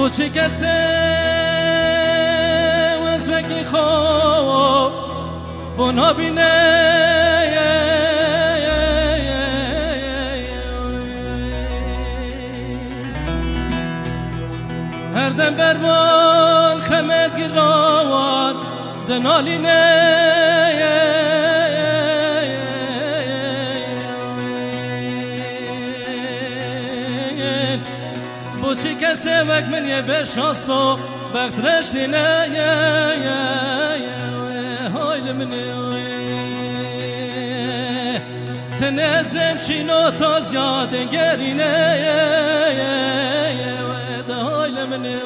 بوچی کسی وزوکی خوب بنا بینه هر دم بروان خمد گروان دنالینه بوچی کسی وک من یه بشاسو بخترش لینه هایل منی تنزم شینو تا زیاده گرینه هایل منی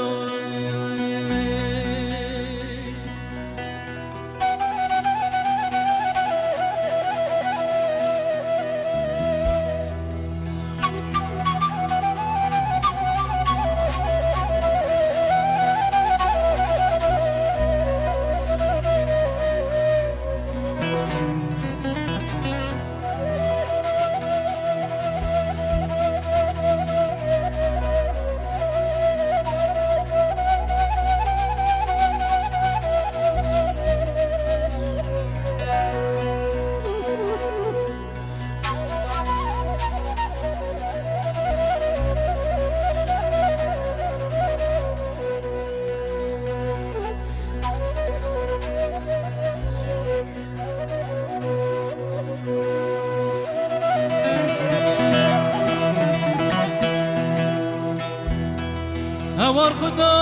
هوار خدا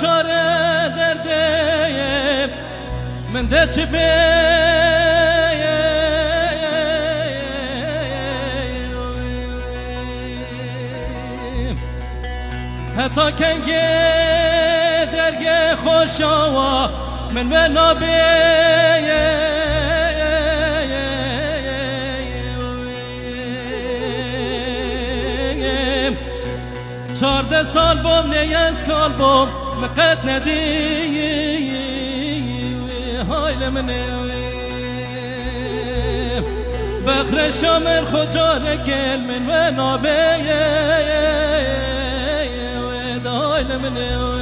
چاره درده من ده چه بیم حتی کنگه درگه خوشاوا من نابیم 14 سال بوم نیاز کال بوم مقد ندی هایل منیم بخر شامل خجار کل من و نابه هایل منیم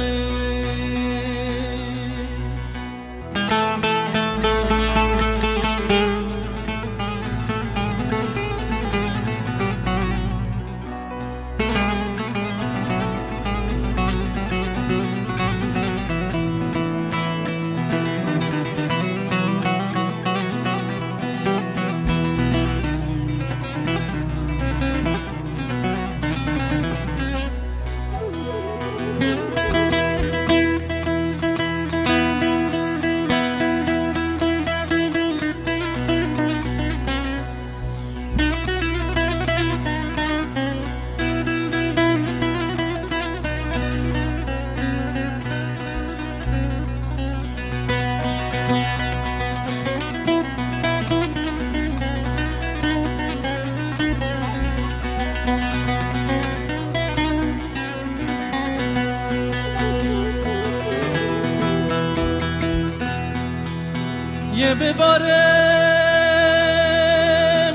یه ببارم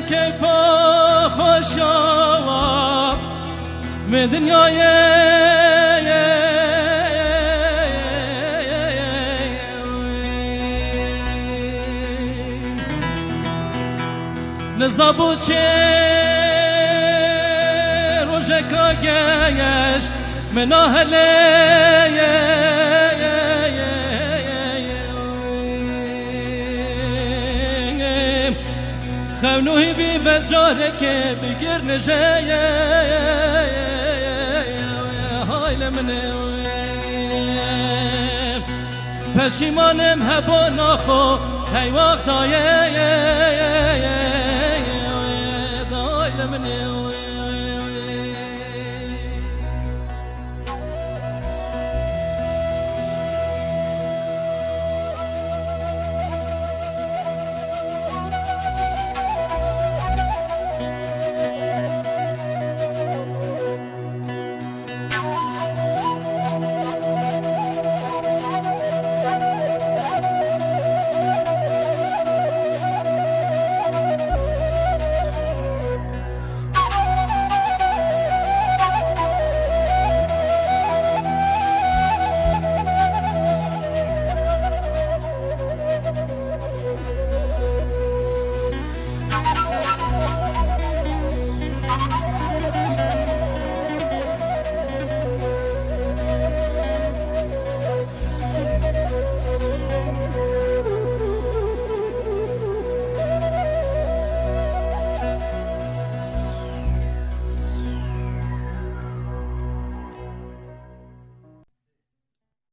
کیفا خوشا من دنیای نزابو چه روژکا گیش من آهله خونوهی بی بجاره که بگیر نجه هایل منیم پشیمانم هبا ناخو هی وقت دایه